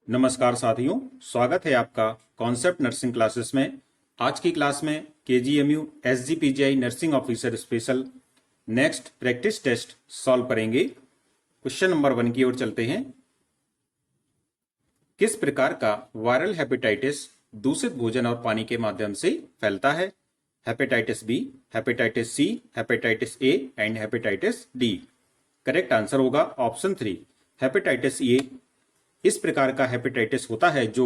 नमस्कार साथियों, स्वागत है आपका कॉन्सेप्ट नर्सिंग क्लासेस में। आज की क्लास में KGMU SGPGI nursing officer special next practice test solve करेंगे। क्वेश्चन नंबर 1 की ओर चलते हैं। किस प्रकार का वायरल हेपेटाइटिस दूषित भोजन और पानी के माध्यम से फैलता है? Hepatitis B, hepatitis C, hepatitis A and hepatitis D. Correct answer होगा ऑप्शन 3 हेपेटाइटिस ए। इस प्रकार का हेपेटाइटिस होता है जो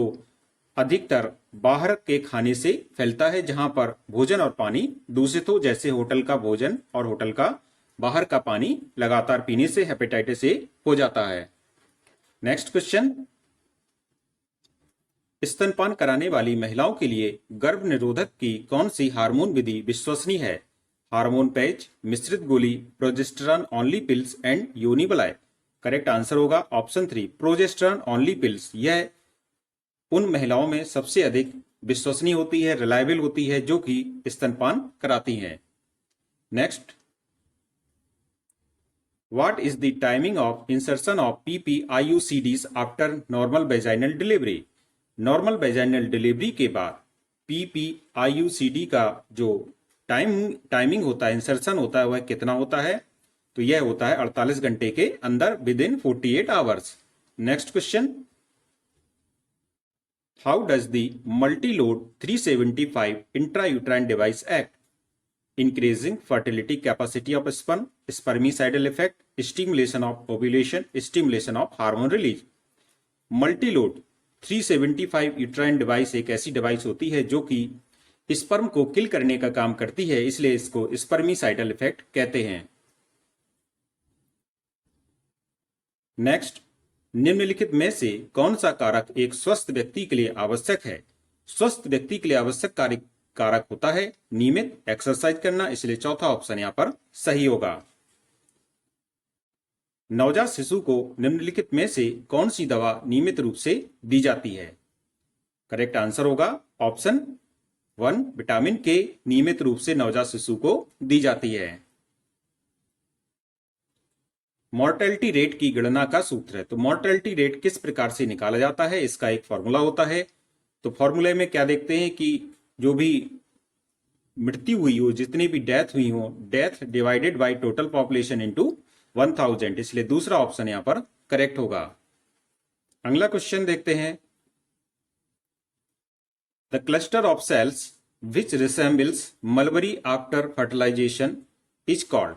अधिकतर बाहर के खाने से फैलता है, जहां पर भोजन और पानी दूषित हो, जैसे होटल का भोजन और होटल का बाहर का पानी लगातार पीने से हेपेटाइटिस ए हो जाता है। नेक्स्ट क्वेश्चन, स्तनपान कराने वाली महिलाओं के लिए गर्भ निरोधक की कौन सी हार्मोन विधि विश्वसनीय है? हार्मोन पैच, मिश्रित गोली, प्रोजेस्टेरॉन ओनली पिल्स एंड यूनिबलाय। करेक्ट आंसर होगा ऑप्शन 3 प्रोजेस्टेरॉन ओनली पिल्स। यह उन महिलाओं में सबसे अधिक विश्वसनीय होती है, रिलायबल होती है, जो कि स्तनपान कराती हैं। Next, what is the timing of insertion of PPIUCDs after normal vaginal delivery? Normal vaginal delivery के बाद PPIUCD का जो टाइमिंग होता है, इंसर्शन होता है, वह कितना होता है? तो यह होता है 48 घंटे के अंदर, with in 48 hours. Next question, how does the Multiload 375 intrauterine device act? Increasing fertility capacity of sperm, spermicidal effect, stimulation of ovulation, stimulation of hormone release. Multiload 375 uterine device एक ऐसी डिवाइस होती है जो कि स्पर्म को किल करने का काम करती है, इसलिए इसको स्पर्मिसाइडल इफेक्ट कहते हैं। नेक्स्ट, निम्नलिखित में से कौन सा कारक एक स्वस्थ व्यक्ति के लिए आवश्यक है? स्वस्थ व्यक्ति के लिए आवश्यक कारक होता है नियमित एक्सरसाइज करना, इसलिए चौथा ऑप्शन यहां पर सही होगा। नवजात शिशु को निम्नलिखित में से कौन सी दवा नियमित रूप से दी जाती है? करेक्ट आंसर होगा ऑप्शन 1 विटामिन के नियमित रूप से नवजात शिशु को दी जाती है। मॉर्टेलिटी रेट की गणना का सूत्र है। तो मॉर्टेलिटी रेट किस प्रकार से निकाला जाता है? इसका एक फॉर्मूला होता है। तो फॉर्मूले में क्या देखते हैं कि जो भी मृत्यु हुई हो, जितनी भी डेथ हुई हो, death divided by total population into 1000, इसलिए दूसरा ऑप्शन यहां पर करेक्ट होगा। अगला क्वेश्चन देखते हैं। The cluster of cells which resembles mulberry after fertilisation is called.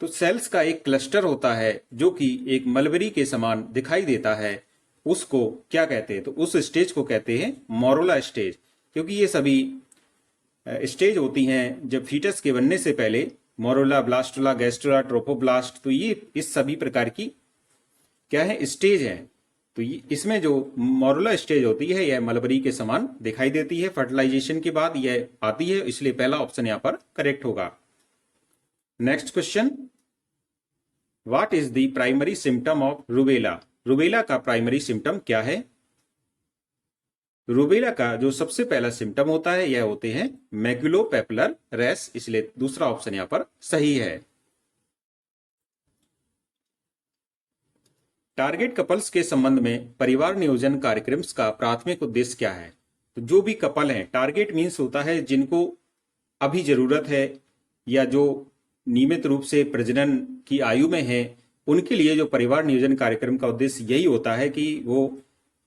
तो सेल्स का एक क्लस्टर होता है जो कि एक मलबरी के समान दिखाई देता है, उसको क्या कहते हैं? तो उस स्टेज को कहते हैं मोरोला स्टेज, क्योंकि ये सभी स्टेज होती हैं जब फीटस के बनने से पहले, मोरोला, ब्लास्टोला, गैस्ट्रोला, ट्रोफोब्लास्ट। तो ये इस सभी प्रकार की क्या है, स्टेज है। तो इसमें जो मोरोला स्टेज होती है यह मलबरी के समान दिखाई देती है, फर्टिलाइजेशन के बाद यह आती है, इसलिए पहला ऑप्शन यहां पर करेक्ट होगा। Next question, what is the primary symptom of rubella? Rubella का प्राइमरी सिम्टम क्या है? रूबेला का जो सबसे पहला सिम्टम होता है यह होते हैं मैक्युलोपेपुलर रैश, इसलिए दूसरा ऑप्शन यहां पर सही है। टारगेट कपल्स के संबंध में परिवार नियोजन कार्यक्रम का प्राथमिक उद्देश्य क्या है? तो जो भी कपल हैं, टारगेट मीन्स होता है जिनको अभी जरूरत है या जो नियमित रूप से प्रजनन की आयु में है, उनके लिए जो परिवार नियोजन कार्यक्रम का उद्देश्य यही होता है कि वो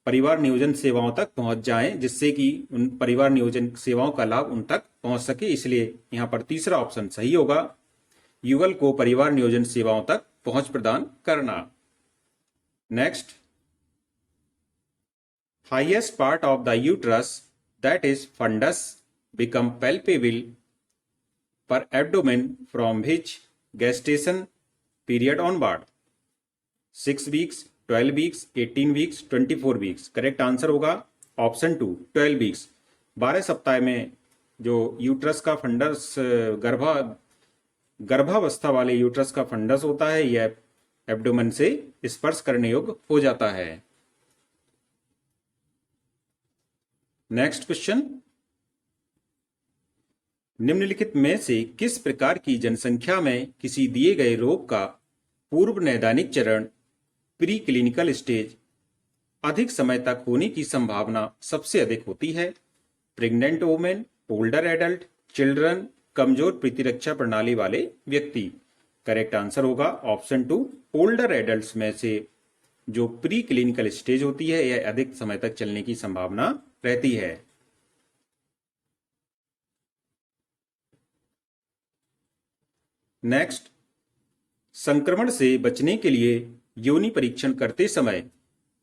परिवार नियोजन सेवाओं तक पहुंच जाएं, जिससे कि उन परिवार नियोजन सेवाओं का लाभ उन तक पहुंच सके, इसलिए यहां पर तीसरा ऑप्शन सही होगा, युगल को परिवार नियोजन सेवाओं तक पहुंच प्रदान करना। Next, highest part of the uterus that is fundus become palpable per abdomen from which gestation period onward? 6 weeks, 12 weeks, 18 weeks, 24 weeks। Correct answer होगा ऑप्शन 2 12 weeks। 12 सप्ताह में जो यूट्रस का फंडस, गर्भावस्था वाले यूट्रस का फंडस होता है, यह एब्डोमेन से स्पर्श करने योग्य हो जाता है। नेक्स्ट क्वेश्चन, निम्नलिखित में से किस प्रकार की जनसंख्या में किसी दिए गए रोग का पूर्व नैदानिक चरण, प्री क्लिनिकल स्टेज अधिक समय तक होने की संभावना सबसे अधिक होती है? Pregnant women, older adult, children, कमजोर प्रतिरक्षा प्रणाली वाले व्यक्ति। करेक्ट आंसर होगा ऑप्शन 2, ओल्डर एडल्ट्स में से जो प्री क्लिनिकल स्टेज होती है यह अधिक समय तक चलने की संभावना रहती है। नेक्स्ट, संक्रमण से बचने के लिए योनि परीक्षण करते समय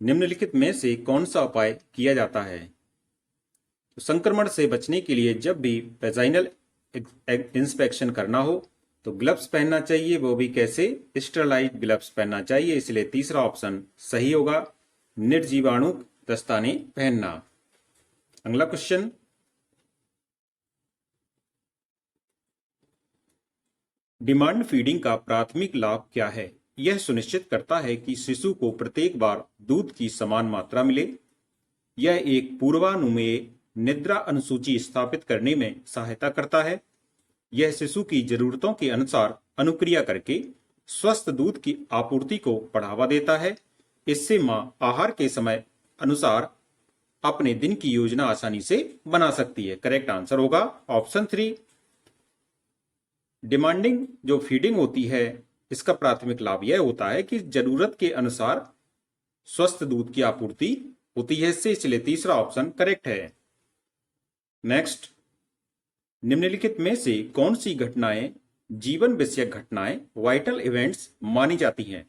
निम्नलिखित में से कौन सा उपाय किया जाता है? तो संक्रमण से बचने के लिए जब भी वेजाइनल इंस्पेक्शन करना हो तो ग्लव्स पहनना चाहिए, वो भी कैसे? स्टरलाइट ग्लव्स पहनना चाहिए, इसलिए तीसरा ऑप्शन सही होगा, निर्जीवाणु दस्ताने पहनना। अगला क्वेश्चन, डिमांड फीडिंग का प्राथमिक लाभ क्या है? यह सुनिश्चित करता है कि शिशु को प्रत्येक बार दूध की समान मात्रा मिले। यह एक पूर्वानुमेय निद्रा अनुसूची स्थापित करने में सहायता करता है। यह शिशु की जरूरतों के अनुसार अनुक्रिया करके स्वस्थ दूध की आपूर्ति को बढ़ावा देता है। इससे मां आहार के समय अनुसार अपने दिन की योजना आसानी से बना सकती है। करेक्ट आंसर होगा ऑप्शन 3। डिमांडिंग जो फीडिंग होती है इसका प्राथमिक लाभ यह होता है कि जरूरत के अनुसार स्वस्थ दूध की आपूर्ति होती है इससे, इसलिए तीसरा ऑप्शन करेक्ट है। नेक्स्ट, निम्नलिखित में से कौन सी घटनाएं जीवन विषयक घटनाएं वाइटल इवेंट्स मानी जाती हैं?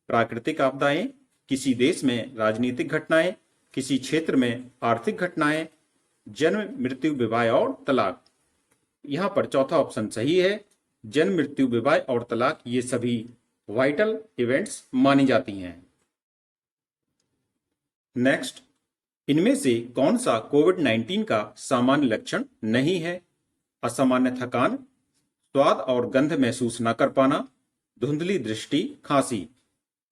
प्राकृतिक आपदाएं, किसी देश में राजनीतिक घटनाएं, किसी क्षेत्र में आर्थिक घटनाएं, जन्म, मृत्यु, विवाह और तलाक। यहां पर चौथा ऑप्शन सही है, जन्म, मृत्यु, विवाह और तलाक ये सभी वाइटल इवेंट्स मानी जाती हैं। नेक्स्ट, इनमें से कौन सा कोविड-19 का सामान्य लक्षण नहीं है? असामान्य थकान, स्वाद और गंध महसूस न कर पाना, धुंधली दृष्टि, खांसी।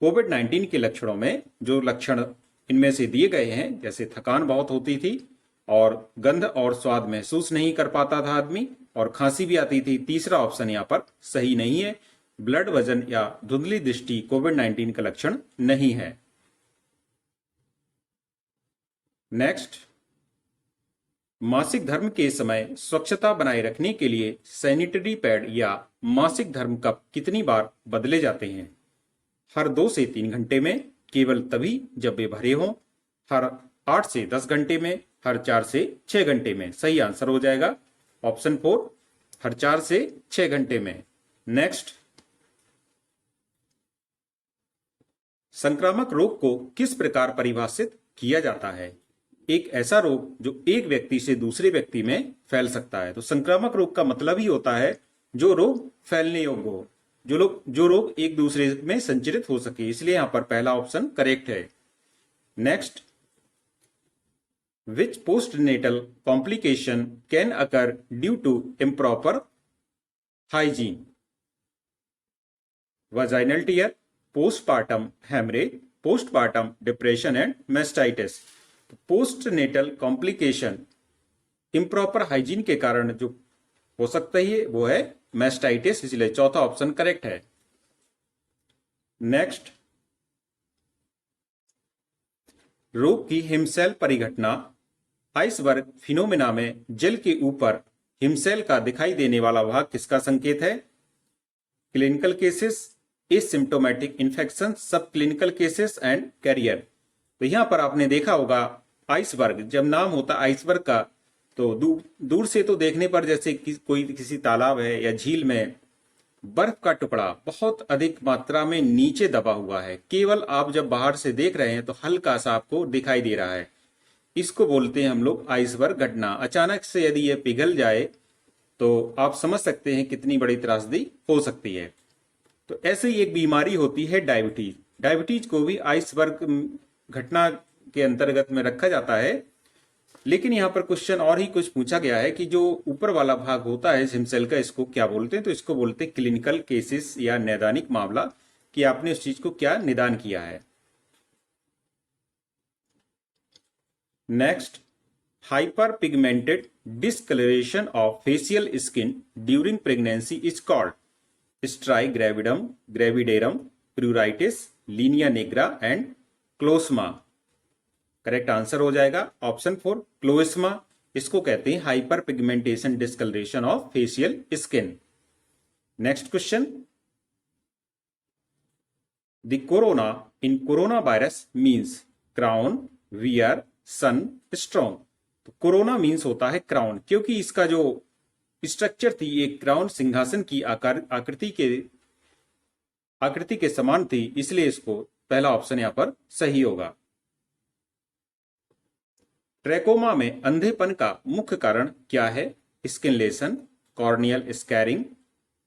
कोविड-19 के लक्षणों में जो लक्षण इनमें से दिए गए हैं, जैसे थकान बहुत होती थी और गंध और स्वाद महसूस नहीं कर पाता था आदमी और खांसी भी आती थी, तीसरा ऑप्शन यहाँ पर सही नहीं है। ब्लड वजन या धुंधली दृष्टि कोविड-19 का लक्षण नहीं है। नेक्स्ट, मासिक धर्म के समय स्वच्छता बनाए रखने के लिए सैनिटरी पैड या मासिक धर्म कप कितनी बार बदले जाते हैं? हर 2 से 3 घंटे में, केवल तभी जब वे भरे हों, हर 8 से 10 घंटे में, हर 4 से 6 घंटे में। सही आंसर हो जाएगा ऑप्शन 4, हर 4 से 6 घंटे में। नेक्स्ट, संक्रामक रोग को किस प्रकार परिभाषित किया जाता है? एक ऐसा रोग जो एक व्यक्ति से दूसरे व्यक्ति में फैल सकता है। तो संक्रामक रोग का मतलब ही होता है जो रोग फैलने योग्य हो, जो रोग एक दूसरे में संचरित हो सके, इसलिए यहां पर पहला ऑप्शन करेक्ट है। Next, which postnatal complication can occur due to improper hygiene? Vaginal tear, postpartum haemorrhage, postpartum depression and mastitis. Postnatal complication improper hygiene के कारण जो हो सकता है वो है मेस्टाइटिस, इसलिए चौथा ऑप्शन करेक्ट है। नेक्स्ट, रोग की हिमशैल परिघटना आइसबर्ग फिनोमेना में जल के ऊपर हिमशैल का दिखाई देने वाला भाग किसका संकेत है? क्लिनिकल केसेस, एसिम्प्टोमेटिक इन्फेक्शन, सब क्लिनिकल केसेस एंड कैरियर। तो यहां पर आपने देखा होगा आइसबर्ग, जब नाम होता आइसबर्ग का तो दूर से तो देखने पर जैसे कोई किसी तालाब है या झील में बर्फ का टुकड़ा बहुत अधिक मात्रा में नीचे दबा हुआ है, केवल आप जब बाहर से देख रहे हैं तो हल्का सा आपको दिखाई दे रहा है, इसको बोलते हैं हम लोग आइसबर्ग घटना। अचानक से यदि यह पिघल जाए तो आप समझ सकते हैं कितनी बड़ी त्रासदी हो सकती है। तो ऐसे ही एक बीमारी होती है डायबिटीज। डायबिटीज को भी आइसबर्ग घटना के अंतर्गत में रखा जाता है, लेकिन यहाँ पर क्वेश्चन और ही कुछ पूछा गया है कि जो ऊपर वाला भाग होता है हिमशैल का, इसको क्या बोलते हैं? तो इसको बोलते हैं क्लिनिकल केसेस या नैदानिक मामला, कि आपने उस चीज को क्या निदान किया है। Next, hyperpigmented discolouration of facial skin during pregnancy is called striae gravidarum, pruritus, linea nigra and chloasma. Correct answer हो जाएगा ऑप्शन 4 क्लोइस्मा। इसको कहते हैं hyperpigmentation discolouration of facial skin. Next question, the corona in corona virus means crown, wear, sun, strong. तो corona means होता है crown, क्योंकि इसका जो स्ट्रक्चर थी एक क्राउन सिंहासन की आकृति के समान थी, इसलिए इसको पहला ऑप्शन यहां पर सही होगा। ट्रैकोमा में अंधेपन का मुख्य कारण क्या है? Skin lesion, corneal scarring,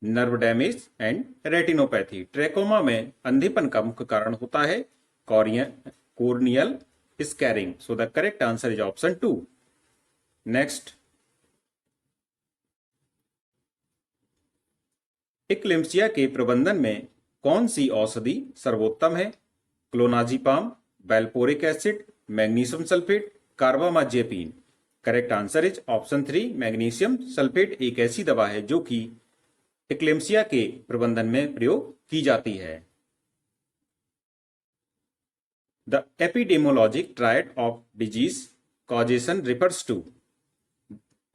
nerve damage and retinopathy. Trachoma में अंधेपन का मुख्य कारण होता है corneal scarring. So the correct answer is option 2। Next, eclampsia के प्रबंधन में कौन सी औषधि सर्वोत्तम है? Clonazepam, valproic acid, magnesium sulphate, carbamazepine. Correct answer is option 3 magnesium sulphate एक ऐसी दवा है जो कि इक्लेम्सिया के प्रबंधन में प्रयोग की जाती है। The epidemiologic triad of disease causation refers to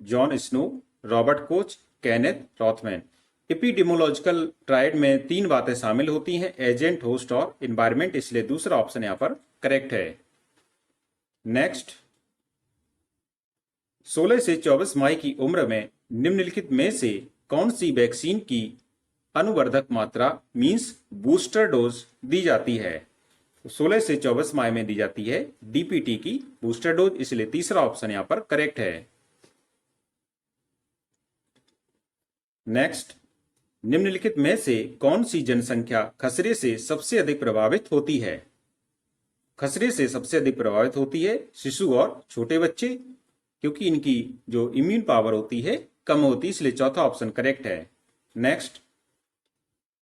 John Snow, Robert Koch, Kenneth Rothman. Epidemiological triad में 3 बातें शामिल होती हैं, एजेंट, होस्ट और एनवायरमेंट, इसलिए दूसरा ऑप्शन यहां पर करेक्ट है। नेक्स्ट, 16 से 24 माह की उम्र में निम्नलिखित में से कौन सी वैक्सीन की अनुवर्धक मात्रा मींस बूस्टर डोज दी जाती है? 16 से 24 माह में दी जाती है डीपीटी की बूस्टर डोज, इसलिए तीसरा ऑप्शन यहां पर करेक्ट है। नेक्स्ट, निम्नलिखित में से कौन सी जनसंख्या खसरे से सबसे अधिक प्रभावित होती है? खसरे से सबसे अधिक प्रभावित होती है शिशु और छोटे बच्चे, क्योंकि इनकी जो इम्यून पावर होती है कम होती, इसलिए चौथा ऑप्शन करेक्ट है। नेक्स्ट,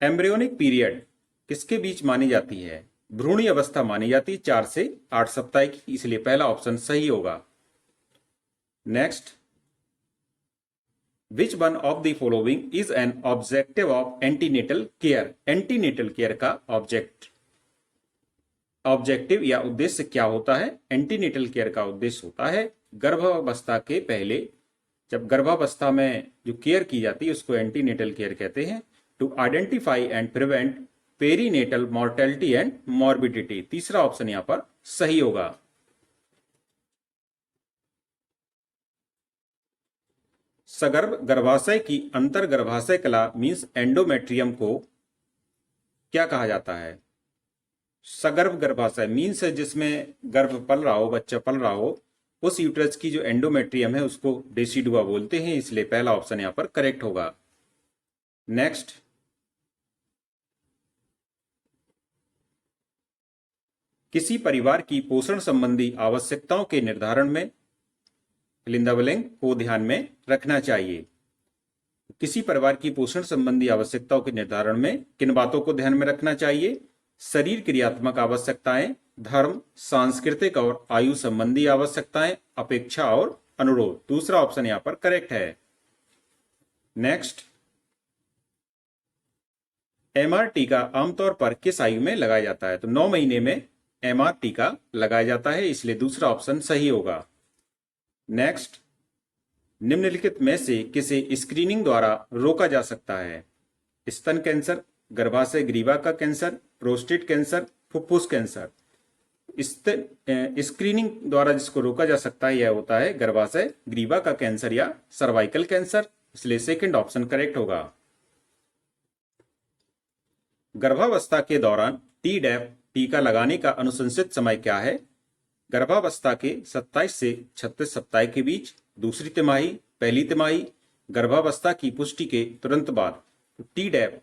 एम्ब्रियोनिक पीरियड किसके बीच मानी जाती है? भ्रूणी अवस्था मानी जाती है 4 से 8 सप्ताह की, इसलिए पहला ऑप्शन सही होगा। Next, which one of the following is an objective of antenatal care? Antenatal care का ऑब्जेक्टिव या उद्देश्य क्या होता है? एंटीनेटल केयर का उद्देश्य होता है गर्भावस्था के पहले, जब गर्भावस्था में जो केयर की जाती है उसको एंटीनेटल केयर कहते हैं। To identify and prevent perinatal mortality and morbidity. तीसरा ऑप्शन यहां पर सही होगा। सगर्भ गर्भाशय की अंतर गर्भाशय कला मींस एंडोमेट्रियम को क्या कहा जाता है? सगर्भ गर्भाशय मीन्स है जिसमें गर्भ पल रहा हो, बच्चा पल रहा हो, उस यूट्रस की जो एंडोमेट्रियम है उसको डेसिडुआ बोलते हैं, इसलिए पहला ऑप्शन यहां पर करेक्ट होगा। नेक्स्ट, किसी परिवार की पोषण संबंधी आवश्यकताओं के निर्धारण में फिल इन द ब्लैंक को ध्यान में रखना चाहिए। किसी परिवार की पोषण संबंधी आवश्यकताओं के निर्धारण में किन बातों को ध्यान में रखना चाहिए? शरीर क्रियात्मक आवश्यकताएं, धर्म, सांस्कृतिक और आयु संबंधी आवश्यकताएं, अपेक्षा और अनुरोध। दूसरा ऑप्शन यहां पर करेक्ट है। नेक्स्ट, एमआर टीका आमतौर पर किस आयु में लगाया जाता है? तो 9 महीने में एमआर टीका लगाया जाता है, इसलिए दूसरा ऑप्शन सही होगा। नेक्स्ट, निम्नलिखित में से किसे स्क्रीनिंग द्वारा रोका जा सकता है? स्तन कैंसर, गर्भाशय ग्रीवा का कैंसर, प्रोस्टेट कैंसर, फुफ्फुस कैंसर। स्क्रीनिंग द्वारा जिसको रोका जा सकता है यह होता है गर्भाशय ग्रीवा का कैंसर या सर्वाइकल कैंसर, इसलिए सेकंड ऑप्शन करेक्ट होगा। गर्भावस्था के दौरान टीडैप टीका लगाने का अनुशंसित समय क्या है? गर्भावस्था के 27 से 36 सप्ताह के बीच, दूसरी तिमाही, पहली तिमाही, गर्भावस्था की पुष्टि के तुरंत बाद। टीडैप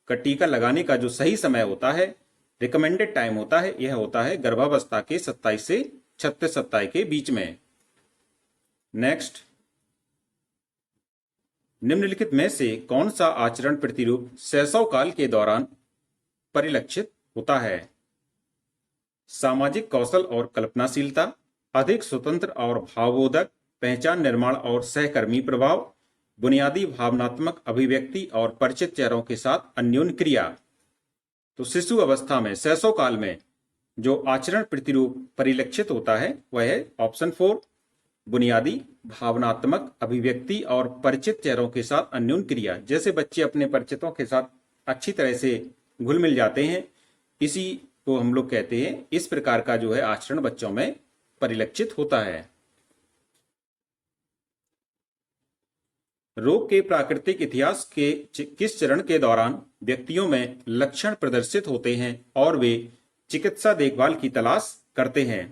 का टीका लगाने का जो सही समय होता है, रिकमेंडेड टाइम होता है, यह होता है गर्भावस्था के 27 से 36 सप्ताह के बीच में। नेक्स्ट, निम्नलिखित में से कौन सा आचरण प्रतिरूप शैशव काल के दौरान परिलक्षित होता है? सामाजिक कौशल और कल्पनाशीलता, अधिक स्वतंत्र और भावबोधक, पहचान निर्माण और सहकर्मी प्रभाव, बुनियादी भावनात्मक अभिव्यक्ति और परिचित चेहरों के साथ अन्योन्य क्रिया। तो शिशु अवस्था में, शैशव काल में जो आचरण प्रतिरूप परिलक्षित होता है वह है ऑप्शन 4, बुनियादी भावनात्मक अभिव्यक्ति और परिचित चेहरों के साथ अन्योन्य क्रिया। जैसे बच्चे अपने परिचितों के साथ अच्छी तरह से घुल मिल जाते हैं, इसी को हम लोग कहते हैं, इस प्रकार का जो है आचरण बच्चों में परिलक्षित होता है। रोग के प्राकृतिक इतिहास के किस चरण के दौरान व्यक्तियों में लक्षण प्रदर्शित होते हैं और वे चिकित्सा देखभाल की तलाश करते हैं?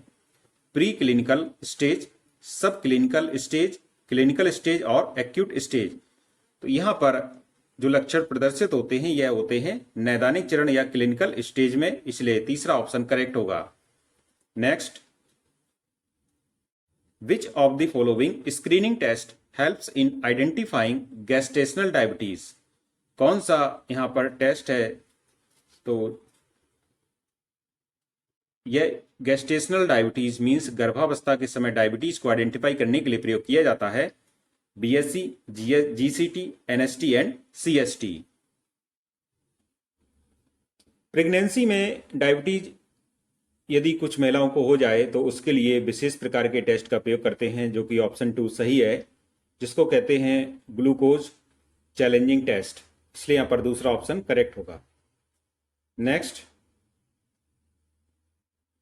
प्री क्लिनिकल स्टेज, सब क्लिनिकल स्टेज, क्लिनिकल स्टेज और एक्यूट स्टेज। तो यहाँ पर जो लक्षण प्रदर्शित होते हैं यह होते हैं नैदानिक चरण या क्लिनिकल स्टेज में, इसलिए तीसरा ऑप्शन करेक्ट होगा। Next, which of the following screening test helps in identifying gestational diabetes? कौन सा यहाँ पर टेस्ट है? तो यह गैस्ट्रेशनल डायबिटीज मीन्स गर्भावस्था के समय डायबिटीज को आइडेंटिफाई करने के लिए प्रयोग किया जाता है। BSc, GCT, NST and CST. Pregnancy में डायबिटीज यदि कुछ महिलाओं को हो जाए तो उसके लिए विशेष प्रकार के टेस्ट का प्रयोग करते हैं, जो कि ऑप्शन 2 सही है, जिसको कहते हैं ग्लूकोज चैलेंजिंग टेस्ट, इसलिए यहां पर दूसरा ऑप्शन करेक्ट होगा। नेक्स्ट,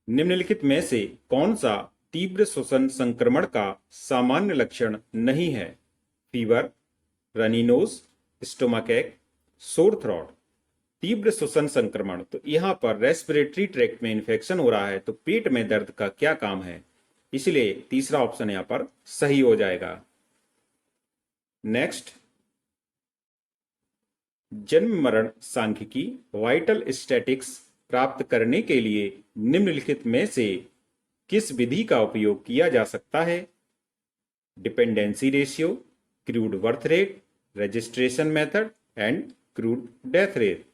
निम्नलिखित में से कौन सा तीव्र श्वसन संक्रमण का सामान्य लक्षण नहीं है? फीवर, रनी नोज, स्टोमक एक, सोर थ्रोट। तीव्र श्वसन संक्रमण, तो यहां पर रेस्पिरेटरी ट्रैक्ट में इन्फेक्शन हो रहा है, तो पेट में दर्द का क्या काम है? इसलिए तीसरा ऑप्शन यहां पर सही हो जाएगा। नेक्स्ट, जन्म मरण सांख्यिकी वाइटल स्टैटिक्स प्राप्त करने के लिए निम्नलिखित में से किस विधि का उपयोग किया जा सकता है? Dependency ratio, crude birth rate, registration method and crude death rate.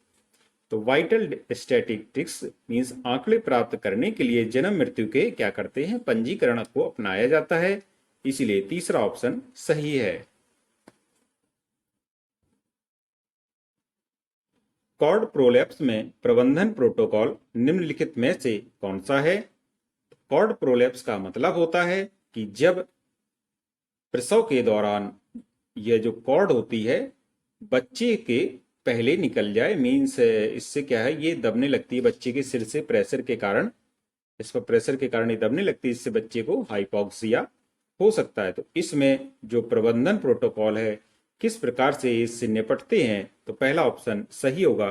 तो वाइटल स्टैटिस्टिक्स मींस आंकड़े प्राप्त करने के लिए जन्म मृत्यु के क्या करते हैं? पंजीकरण को अपनाया जाता है, इसलिए तीसरा ऑप्शन सही है। कॉर्ड प्रोलैप्स में प्रबंधन प्रोटोकॉल निम्नलिखित में से कौन सा है? कॉर्ड प्रोलैप्स का मतलब होता है कि जब प्रसव के दौरान यह जो कॉर्ड होती है बच्चे के पहले निकल जाए, मीन्स इससे क्या है, ये दबने लगती है बच्चे के सिर से प्रेशर के कारण, इस पर प्रेशर के कारण ये दबने लगती है, इससे बच्चे को हाइपोक्सिया हो सकता है। तो इसमें जो प्रबंधन प्रोटोकॉल है किस प्रकार से इससे निपटते हैं? तो पहला ऑप्शन सही होगा,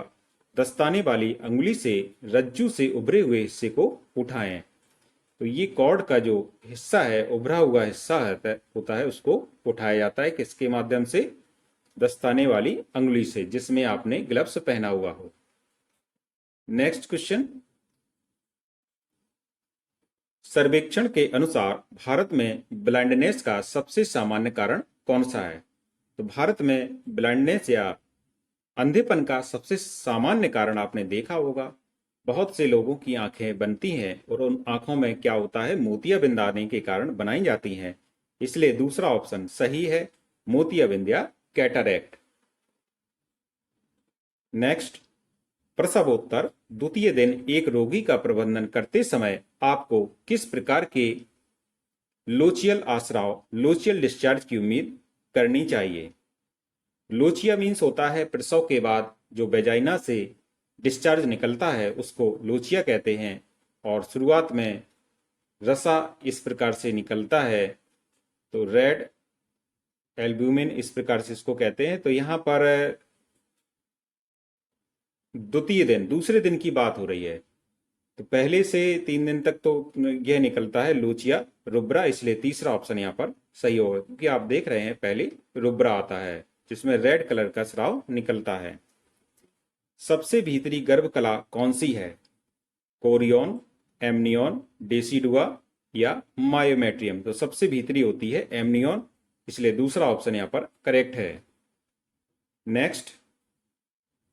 दस्ताने वाली अंगुली से रज्जू से उभरे हुए हिस्से को उठाएं। तो ये कॉर्ड का जो हिस्सा है, उभरा हुआ हिस्सा होता है, उसको उठाया जाता है किसके माध्यम से? दस्ताने वाली अंगुली से, जिसमें आपने ग्लव्स पहना हुआ हो। नेक्स्ट क्वेश्चन, सर्वेक्षण के अनुसार भारत में ब्लाइंडनेस का सबसे सामान्य कारण कौन सा है? तो भारत में ब्लाइंडनेस या अंधेपन का सबसे सामान्य कारण आपने देखा होगा, बहुत से लोगों की आंखें बनती हैं और उन आंखों में क्या होता है, मोतियाबिंद आने के कारण बनाई जाती हैं, इसलिए दूसरा ऑप्शन सही है, मोतियाबिंद या कैटरैक्ट। नेक्स्ट, प्रसवोत्तर द्वितीय दिन एक रोगी का प्रबंधन करते समय आपको किस प्रकार के लोचियल आस्राव, लोचियल डिस्चार्ज की उम्मीद करनी चाहिए? लोचिया मीन्स होता है प्रसव के बाद जो वेजाइना से डिस्चार्ज निकलता है उसको लोचिया कहते हैं, और शुरुआत में रसा इस प्रकार से निकलता है, तो रेड एल्ब्यूमिन इस प्रकार से इसको कहते हैं। तो यहां पर द्वितीय दिन, दूसरे दिन की बात हो रही है, तो पहले से 3 दिन तक तो यह निकलता है लोचिया रुब्रा, इसलिए तीसरा ऑप्शन यहाँ पर सही होगा, क्योंकि आप देख रहे हैं पहले रुब्रा आता है जिसमें रेड कलर का स्राव निकलता है। सबसे भीतरी गर्भकला कौन सी है? कोरियन, एमनियन, डेसिडुआ या मायोमेट्रियम? तो सबसे भीतरी होती है एमनियन, इसलिए दूसरा ऑप्शन यहाँ पर करेक्ट है। नेक्स्ट,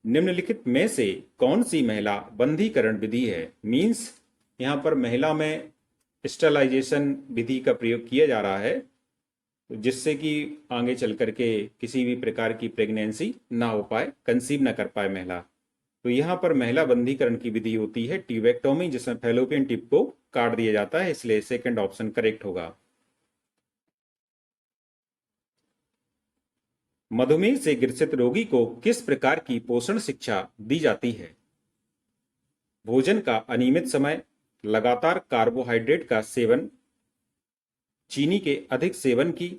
निम्नलिखित में से कौन सी महिला बंधीकरण विधि है? मीन्स यहाँ पर महिला में स्टरलाइजेशन विधि का प्रयोग किया जा रहा है, जिससे कि आगे चल करके किसी भी प्रकार की प्रेगनेंसी ना हो पाए, कंसीव ना कर पाए महिला। तो यहाँ पर महिला बंधीकरण की विधि होती है ट्यूबेक्टोमी, जिसमें फैलोपियन टिप को काट दिया जाता है, इसलिए सेकंड ऑप्शन करेक्ट होगा। मधुमेह से ग्रसित रोगी को किस प्रकार की पोषण शिक्षा दी जाती है? भोजन का अनियमित समय, लगातार कार्बोहाइड्रेट का सेवन, चीनी के अधिक सेवन की,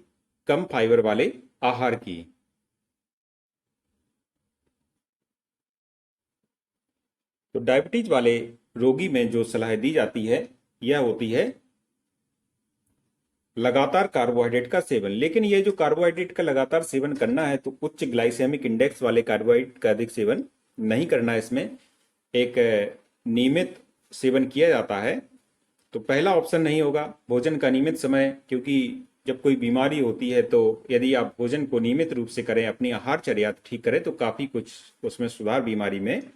कम फाइबर वाले आहार की। तो डायबिटीज वाले रोगी में जो सलाह दी जाती है यह होती है लगातार कार्बोहाइड्रेट का सेवन। लेकिन ये जो कार्बोहाइड्रेट का लगातार सेवन करना है तो उच्च ग्लाइसेमिक इंडेक्स वाले कार्बोहाइड्रेट का अधिक सेवन नहीं करना है, इसमें एक नियमित सेवन किया जाता है। तो पहला ऑप्शन नहीं होगा भोजन का नियमित समय, क्योंकि जब कोई बीमारी होती है तो यदि आप भोजन को नियमित रूप से करें, अपनी आहारचर्या ठीक करें, तो काफी कुछ उसमें सुधार बीमारी में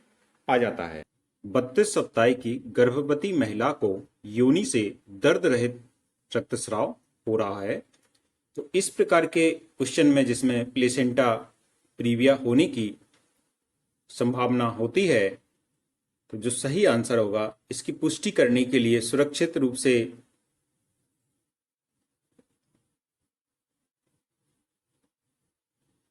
आ जाता है। 32 सप्ताह की गर्भवती महिला को योनि से दर्द रहित रक्तस्राव हो रहा है। तो इस प्रकार के क्वेश्चन में जिसमें प्लेसेंटा प्रीविया होने की संभावना होती है, तो जो सही आंसर होगा इसकी पुष्टि करने के लिए सुरक्षित रूप से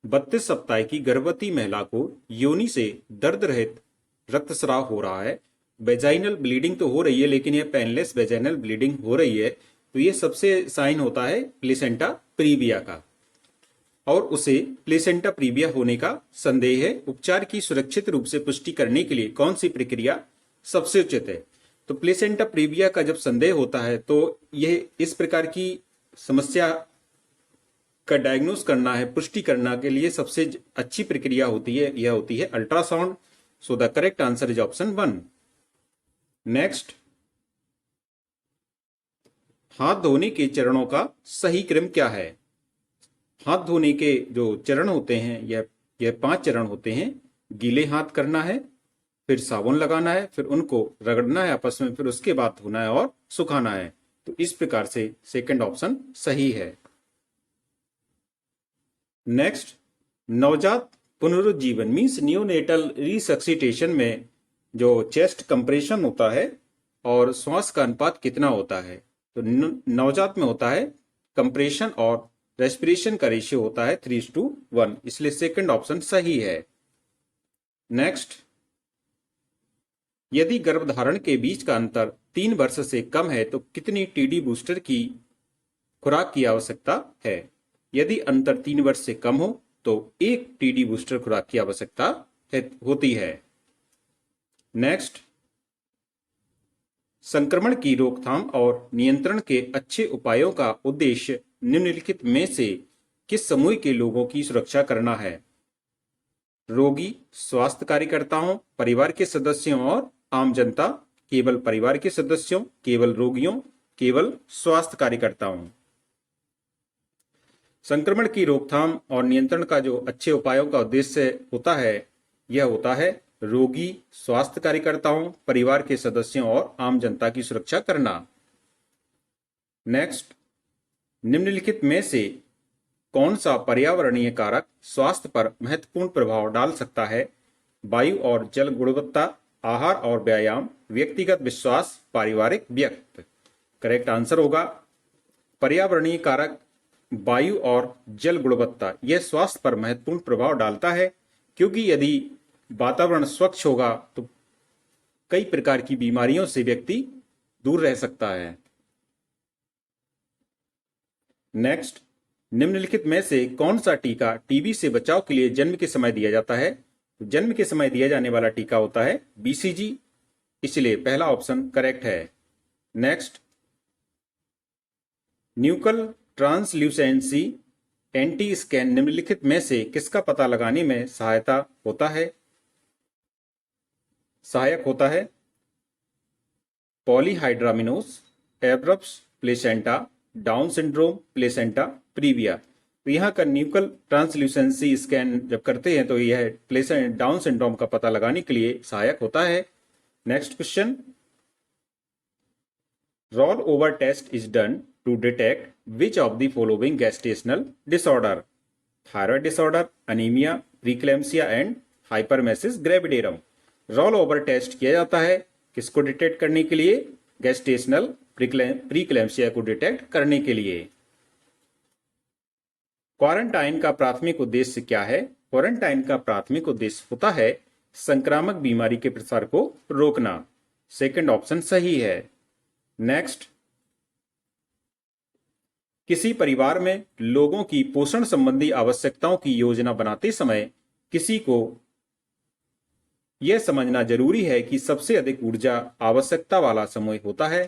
बत्तीस सप्ताह की गर्भवती महिला को योनि से दर्द रहित रक्तस्राव हो रहा है। वेजाइनल ब्लीडिंग तो हो रही है, लेकिन यह पेनलेस वेजाइनल ब्लीडिंग हो रही है, तो यह सबसे साइन होता है प्लेसेंटा प्रीविया का, और उसे प्लेसेंटा प्रीविया होने का संदेह है। उपचार की सुरक्षित रूप से पुष्टि करने के लिए कौन सी प्रक्रिया सबसे उचित है? तो प्लेसेंटा प्रीविया का जब संदेह होता है तो यह इस प्रकार की समस्या का डायग्नोस करना है, पुष्टि करना के लिए सबसे अच्छी प्रक्रिया होती है, यह होती है ultrasound. So the correct answer is option 1। Next, हाथ धोने के चरणों का सही क्रम क्या है? हाथ धोने के जो चरण होते हैं यह 5 चरण होते हैं। गीले हाथ करना है, फिर साबुन लगाना है, फिर उनको रगड़ना है आपस में, फिर उसके बाद धोना है और सुखाना है। तो इस प्रकार से सेकंड ऑप्शन सही है। नेक्स्ट, नवजात पुनरुज्जीवन मीन्स न्यूनेटल रिसक्सिटेशन में जो चेस्ट कंप्रेशन होता है और श्वास का अनुपात कितना होता है? तो नवजात में होता है कंप्रेशन और रेस्पिरेशन का रेशियो होता है 3:1, इसलिए सेकंड ऑप्शन सही है। नेक्स्ट, यदि गर्भधारण के बीच का अंतर 3 वर्ष से कम है तो कितनी टीडी बूस्टर की खुराक की आवश्यकता है? यदि अंतर 3 वर्ष से कम हो तो 1 टीडी बूस्टर खुराक की आवश्यकता होती है। नेक्स्ट, संक्रमण की रोकथाम और नियंत्रण के अच्छे उपायों का उद्देश्य निम्नलिखित में से किस समूह के लोगों की सुरक्षा करना है? रोगी, स्वास्थ्य कार्यकर्ताओं, परिवार के सदस्यों और आम जनता, केवल परिवार के सदस्यों, केवल रोगियों, केवल स्वास्थ्य कार्यकर्ताओं। संक्रमण की रोकथाम और नियंत्रण का जो अच्छे उपायों का उद्देश्य होता है यह होता है रोगी, स्वास्थ्य कार्यकर्ताओं, परिवार के सदस्यों और आम जनता की सुरक्षा करना। नेक्स्ट, निम्नलिखित में से कौन सा पर्यावरणीय कारक स्वास्थ्य पर महत्वपूर्ण प्रभाव डाल सकता है? वायु और जल गुणवत्ता, आहार और व्यायाम, व्यक्तिगत विश्वास, पारिवारिक व्यक्त। करेक्ट आंसर होगा पर्यावरणीय कारक वायु और जल गुणवत्ता, यह स्वास्थ्य पर महत्वपूर्ण प्रभाव डालता है, क्योंकि यदि वातावरण स्वच्छ होगा तो कई प्रकार की बीमारियों से व्यक्ति दूर रह सकता है। नेक्स्ट, निम्नलिखित में से कौन सा टीका टीबी से बचाव के लिए जन्म के समय दिया जाता है? तो जन्म के समय दिया जाने वाला टीका होता है बीसीजी, इसलिए पहला ऑप्शन करेक्ट है। नेक्स्ट, न्यूकल ट्रांसल्यूसेंसी एंटी स्कैन निम्नलिखित में से किसका पता लगाने में सहायक होता है? Polyhydramnios, abruptio, placenta, Down syndrome, placenta previa. तो यहाँ का न्यूकल ट्रांसल्यूसेंसी स्कैन जब करते हैं तो यह डाउन सिंड्रोम का पता लगाने के लिए सहायक होता है। Next question, roll over test is done to detect which of the following gestational disorder? Thyroid disorder, anemia, preeclampsia and hyperemesis gravidarum. Roll over test किया जाता है किसको डिटेक्ट करने के लिए? गेस्टेशनल प्रीक्लेम्सिया को डिटेक्ट करने के लिए। क्वारंटाइन का प्राथमिक उद्देश्य क्या है? क्वारंटाइन का प्राथमिक उद्देश्य होता है संक्रामक बीमारी के प्रसार को रोकना। सेकंड ऑप्शन सही है। नेक्स्ट, किसी परिवार में लोगों की पोषण संबंधी आवश्यकताओं की योजना बनाते समय किसी को यह समझना जरूरी है कि सबसे अधिक ऊर्जा आवश्यकता वाला समय होता है।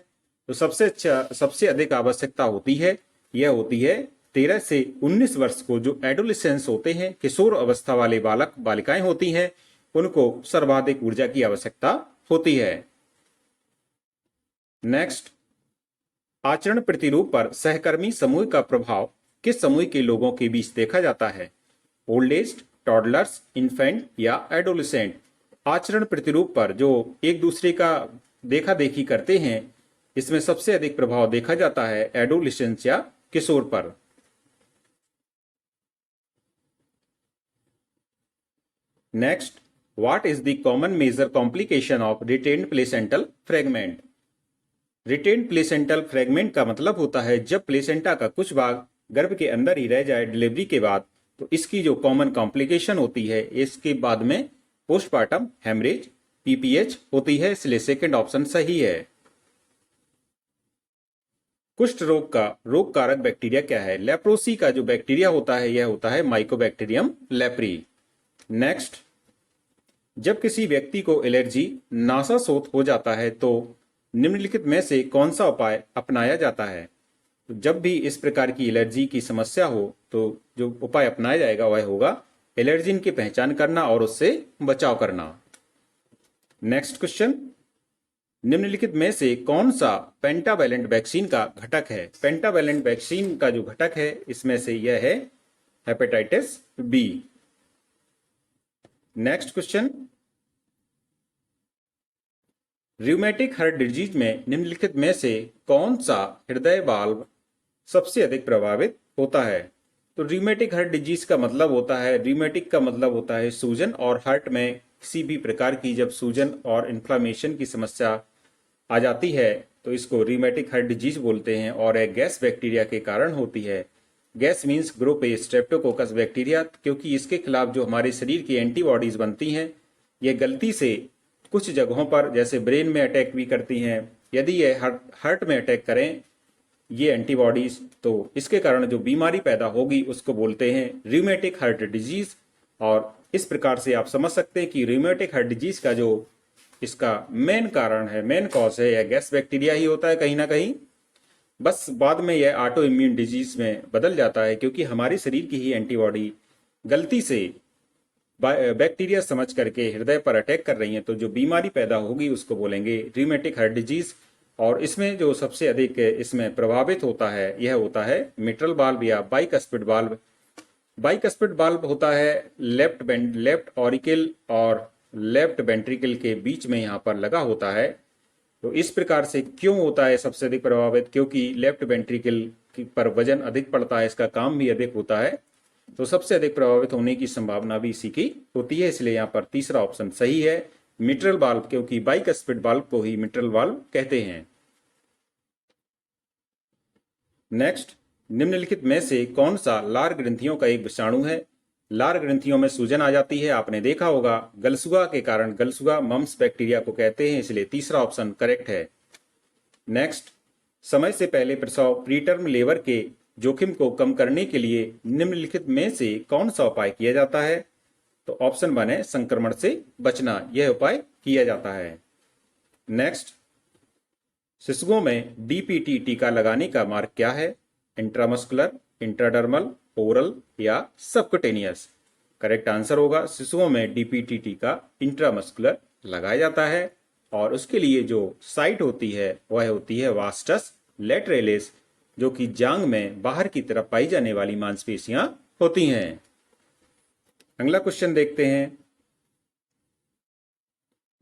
तो सबसे अधिक आवश्यकता होती है, यह होती है 13 से 19 वर्ष को जो एडोलेसेंस होते हैं, किशोर अवस्था वाले बालक बालिकाएं होती हैं, उनको सर्वाधिक ऊर्जा की आवश्यकता होती है। नेक्स्ट, आचरण प्रतिरूप पर सहकर्मी समूह का प्रभाव किस समूह के लोगों के बीच देखा जाता है? ओल्ड एज, टॉडलर्स, इन्फेंट या एडोलेसेंट। आचरण प्रतिरूप पर जो एक दूसरे का देखा देखी करते हैं, इसमें सबसे अधिक प्रभाव देखा जाता है एडोलेसेंस या किशोर पर। Next, what is the common major complication of retained placental fragment? Retained placental fragment का मतलब होता है जब प्लेसेंटा का कुछ भाग गर्भ के अंदर ही रह जाए डिलीवरी के बाद, तो इसकी जो कॉमन कॉम्प्लिकेशन होती है, इसके बाद में पोस्टमार्टम हेमरेज, पीपीएच होती है, इसलिए सेकंड ऑप्शन सही है। कुष्ठ रोग का रोग कारक बैक्टीरिया क्या है? लेप्रोसी का जो बैक्टीरिया होता है, यह होता है माइकोबैक्टीरियम लेप्री। नेक्स्ट, जब किसी व्यक्ति को एलर्जी नासाशोथ हो जाता है तो निम्नलिखित में से कौन सा उपाय अपनाया जाता है? तो जब भी इस प्रकार की एलर्जी की समस्या हो तो जो उपाय अपनाया जाएगा वह होगा एलर्जिन की पहचान करना और उससे बचाव करना। नेक्स्ट क्वेश्चन, निम्नलिखित में से कौन सा पेंटावैलेंट वैक्सीन का घटक है? पेंटावैलेंट वैक्सीन का जो घटक है, इसमें से यह है hepatitis B. Next question, rheumatic heart disease में निम्नलिखित में से कौन सा हृदय वाल्व सबसे अधिक प्रभावित होता है? तो र्यूमेटिक हार्ट डिजीज का मतलब होता है, र्यूमेटिक का मतलब होता है सूजन, और हार्ट में किसी भी प्रकार की जब सूजन और इन्फ्लामेशन की समस्या आ जाती है तो इसको र्यूमेटिक हार्ट डिजीज बोलते हैं, और यह गैस बैक्टीरिया के कारण होती है। Gas means group A Streptococcus bacteria, क्योंकि इसके खिलाफ जो हमारे शरीर की एंटीबॉडीज बनती हैं, यह गलती से कुछ जगहों पर जैसे ब्रेन में अटैक भी करती हैं। यदि ये हार्ट में अटैक करें ये एंटीबॉडीज, तो इसके कारण जो बीमारी पैदा होगी उसको बोलते हैं र्यूमेटिक हार्ट डिजीज। और इस प्रकार से आप समझ सकते हैं कि र्यूमेटिक हार्ट डिजीज का जो इसका मेन कारण है, मेन कॉज है, यह गैस बैक्टीरिया ही होता है कहीं ना कहीं। बस बाद में यह ऑटो इम्यून डिजीज में बदल जाता है, क्योंकि हमारे शरीर की ही एंटीबॉडी गलती से बैक्टीरिया समझ करके हृदय पर अटैक कर रही है, तो जो बीमारी पैदा होगी उसको बोलेंगे र्यूमेटिक हार्ट डिजीज। और इसमें जो सबसे अधिक इसमें प्रभावित होता है यह होता है मिट्रल वाल्व या बाइकस्पिड वाल्व। बाइकस्पिड वाल्व होता है लेफ्ट ऑरिकल और लेफ्ट वेंट्रिकल के बीच में यहाँ पर लगा होता है। तो इस प्रकार से क्यों होता है सबसे अधिक प्रभावित? क्योंकि लेफ्ट वेंट्रिकल पर वजन अधिक पड़ता है, इसका काम भी अधिक होता है, तो सबसे अधिक प्रभावित होने की संभावना भी इसी की होती है, इसलिए यहाँ पर तीसरा ऑप्शन सही है मिट्रल वाल्व, क्योंकि बाइकस्पिड वाल्व को ही मिट्रल वाल्व कहते हैं। नेक्स्ट, निम्नलिखित में से कौन सा लार ग्रंथियों का एक विषाणु है? लार ग्रंथियों में सूजन आ जाती है, आपने देखा होगा गलसुआ के कारण, गलसुआ मम्स बैक्टीरिया को कहते हैं, इसलिए तीसरा ऑप्शन करेक्ट है। नेक्स्ट, समय से पहले प्रसव प्रीटर्म लेबर के जोखिम को कम करने के लिए निम्नलिखित में से कौन सा उपाय किया जाता है? तो ऑप्शन 1 है संक्रमण से बचना, यह उपाय किया जाता है। नेक्स्ट, शिशुओं में डीपीटी टीका लगाने का मार्ग क्या है? इंट्रामस्कुलर, इंट्राडर्मल, ओरल या सबक्यूटेनियस? करेक्ट आंसर होगा शिशुओं में डीपीटी टीका इंट्रामस्कुलर लगाया जाता है, और उसके लिए जो साइट होती है वह होती है वास्टस लेटरेलिस, जो कि जांग में बाहर की तरफ पाई जाने वाली मांसपेशियां होती हैं। अगला क्वेश्चन देखते हैं,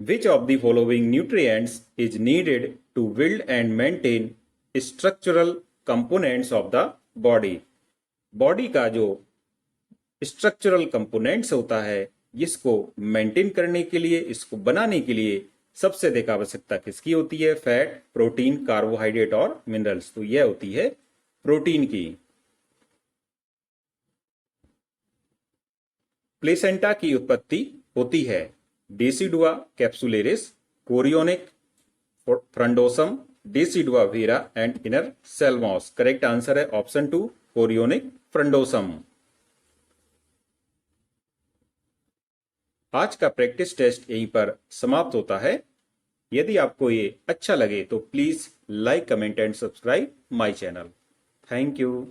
which of the following nutrients is needed to build and maintain structural components of the body? Body का जो स्ट्रक्चरल कंपोनेंट्स होता है इसको मेंटेन करने के लिए, इसको बनाने के लिए सबसे अधिक आवश्यकता किसकी होती है? फैट, प्रोटीन, कार्बोहाइड्रेट और मिनरल्स। तो यह होती है प्रोटीन की। प्लेसेंटा की उत्पत्ति होती है decidua capsularis, chorionic frondosum, decidua vera and inner cell mass. Correct answer है ऑप्शन 2, कोरियोनिक फ्रंडोसम। आज का प्रैक्टिस टेस्ट यहीं पर समाप्त होता है। यदि आपको ये अच्छा लगे तो please like, comment and subscribe my channel. Thank you.